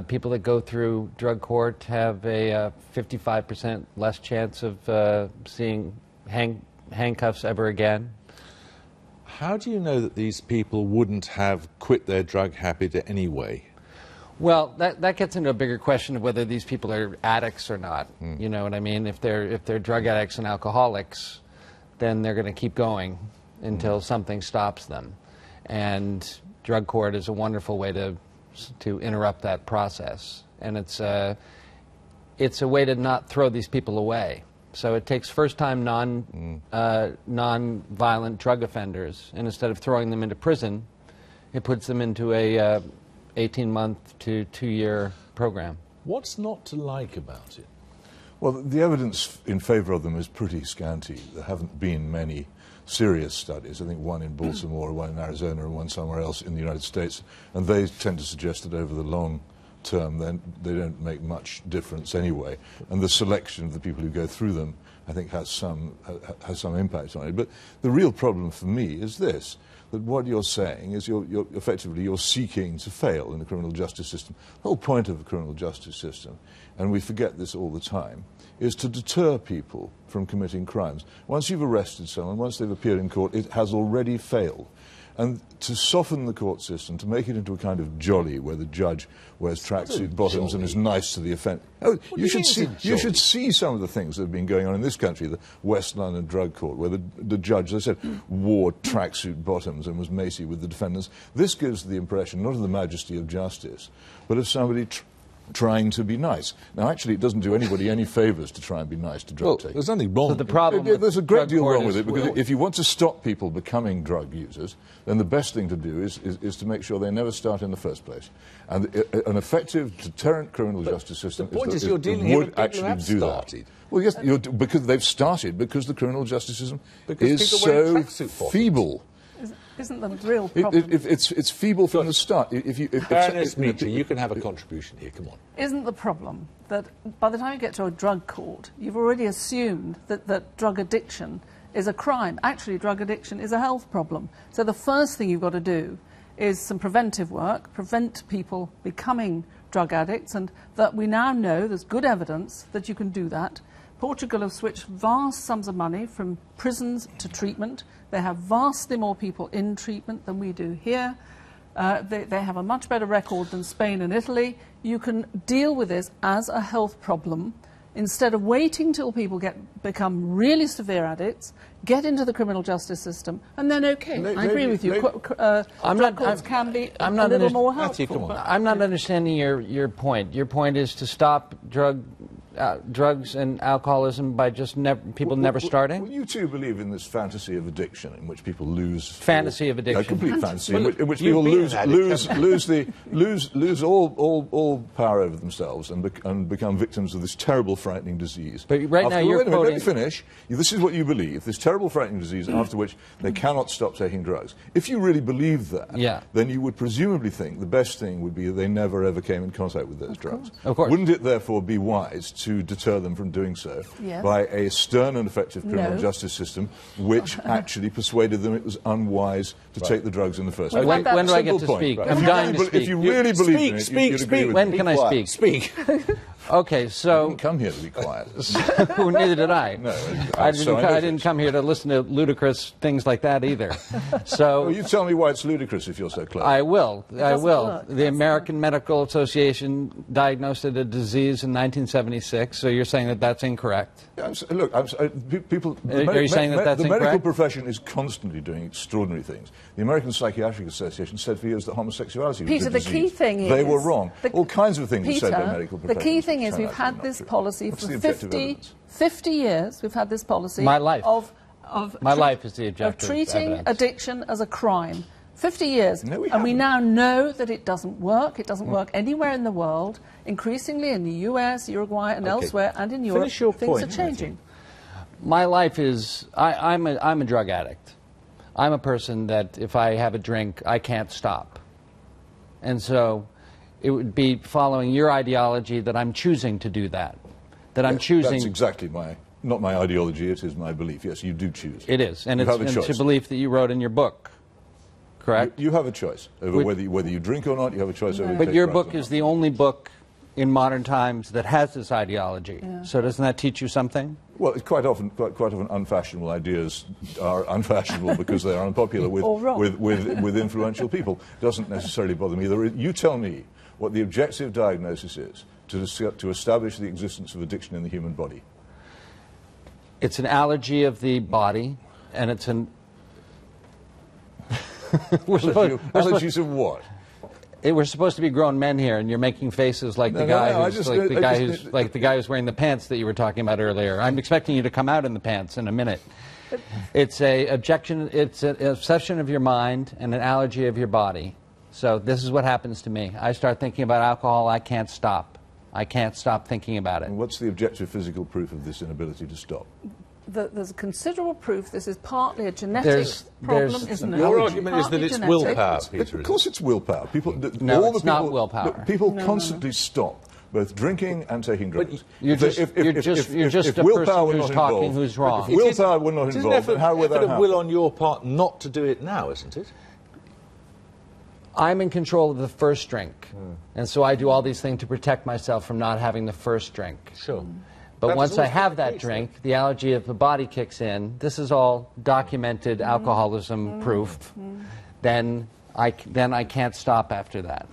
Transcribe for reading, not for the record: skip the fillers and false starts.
People that go through drug court have a 55% less chance of seeing handcuffs ever again. How do you know that these people wouldn't have quit their drug habit anyway? Well, that gets into a bigger question of whether these people are addicts or not. You know what I mean? If they're drug addicts and alcoholics, then they're going to keep going until something stops them. And drug court is a wonderful way to interrupt that process. And it's a way to not throw these people away. So it takes first-time non-violent drug offenders, and instead of throwing them into prison, it puts them into a 18-month to 2-year program. What's not to like about it? Well, the evidence in favour of them is pretty scanty. There haven't been many serious studies. I think one in Baltimore, one in Arizona, and one somewhere else in the United States. And they tend to suggest that over the long term, then they don't make much difference anyway. And the selection of the people who go through them, I think, has some impact on it. But the real problem for me is this, that what you're saying is you're effectively seeking to fail in the criminal justice system. The whole point of the criminal justice system, and we forget this all the time, is to deter people from committing crimes. Once you've arrested someone, once they've appeared in court, it has already failed. And to soften the court system, to make it into a kind of jolly where the judge wears tracksuit bottoms and is nice to the offender. Oh, you should see some of the things that have been going on in this country, the West London Drug Court, where the judge, as I said, wore tracksuit bottoms and was macy with the defendants. This gives the impression not of the majesty of justice, but of somebody trying to be nice. Now, actually, it doesn't do anybody any favours to try and be nice to drug takers. There's nothing wrong. So the problem there's a great deal wrong with it, because if you want to stop people becoming drug users, then the best thing to do is to make sure they never start in the first place. And an effective deterrent criminal justice system the point is you're dealing here with people who have started. Well, yes, because they've started, because the criminal justice system is so feeble. Isn't the real problem? It's feeble from the start. Ernest Meacham, you can have a contribution here, come on. Isn't the problem that by the time you get to a drug court, you've already assumed that drug addiction is a crime? Actually, drug addiction is a health problem. So the first thing you've got to do is some preventive work, prevent people becoming drug addicts, and that we now know there's good evidence that you can do that. Portugal have switched vast sums of money from prisons to treatment. They have vastly more people in treatment than we do here. They have a much better record than Spain and Italy. You can deal with this as a health problem instead of waiting till people become really severe addicts, get into the criminal justice system, and then, okay, I agree with you. Drug courts can be a little more helpful. I'm not understanding your point. Your point is to stop drugs and alcoholism by just people never starting? Well, you two believe in this fantasy of addiction in which people lose... Fantasy of addiction. A complete fantasy in which people lose all power over themselves and become victims of this terrible, frightening disease. But right now you're quoting... Let me finish. This is what you believe, this terrible, frightening disease after which they cannot stop taking drugs. If you really believe that, then you would presumably think the best thing would be that they never ever came in contact with those drugs. Of course. Wouldn't it therefore be wise to deter them from doing so by a stern and effective criminal justice system which actually persuaded them it was unwise to take the drugs in the first place? When do I get to speak? I'm dying to speak. If you really believe in it, you'd agree with me. When can I speak? Speak. Okay, so... I didn't come here to be quiet. Well, neither did I. No, I didn't come here to listen to ludicrous things like that either. So... Well, you tell me why it's ludicrous if you're so clever. I will. The American Medical Association diagnosed it a disease in 1976, so you're saying that that's incorrect? Look, people... Are you saying that that's the incorrect? medical profession is constantly doing extraordinary things. The American Psychiatric Association said for years that homosexuality was a disease. The key thing is... They were wrong. All kinds of things were said by medical the professionals. key thing is we've had this policy for 50 years. We've had this policy My life. My life is the objective of treating evidence. Addiction as a crime. 50 years. No, we and we haven't. now know that it doesn't work. It doesn't work anywhere in the world. Increasingly in the US, Uruguay and elsewhere and in Europe, Finish your things point, are changing. My life is... I'm a drug addict. I'm a person that if I have a drink, I can't stop. And so it would be following your ideology that I'm choosing to do that. That I'm choosing... That's exactly not my ideology, it is my belief. Yes, you do choose. It is. And You have a it's a choice. belief that you wrote in your book. correct? You have a choice over whether you drink or not. You have a choice over. But your book is the only book in modern times that has this ideology. Yeah. So doesn't that teach you something? Well, it's quite often unfashionable ideas are unfashionable because they are unpopular with influential people. Doesn't necessarily bother me. You tell me what the objective diagnosis is to establish the existence of addiction in the human body. It's an allergy of the body, and it's an... Allergies of what? We're supposed to be grown men here, and you're making faces like the guy who's wearing the pants that you were talking about earlier. I'm expecting you to come out in the pants in a minute. It's an obsession of your mind and an allergy of your body. So this is what happens to me. I start thinking about alcohol, I can't stop. I can't stop thinking about it. And what's the objective physical proof of this inability to stop? There's considerable proof this is partly a genetic problem, isn't it? Your argument is that it's willpower, Peter. Of course it's willpower. It's not willpower. People constantly stop both drinking and taking drugs. You're just a person who's talking who's wrong. If willpower were not involved, then how would that happen? It's an effort of will on your part not to do it now, isn't it? I'm in control of the first drink, and so I do all these things to protect myself from not having the first drink. Sure. But once I have that drink, the allergy of the body kicks in. This is all documented alcoholism proof. Then I can't stop after that.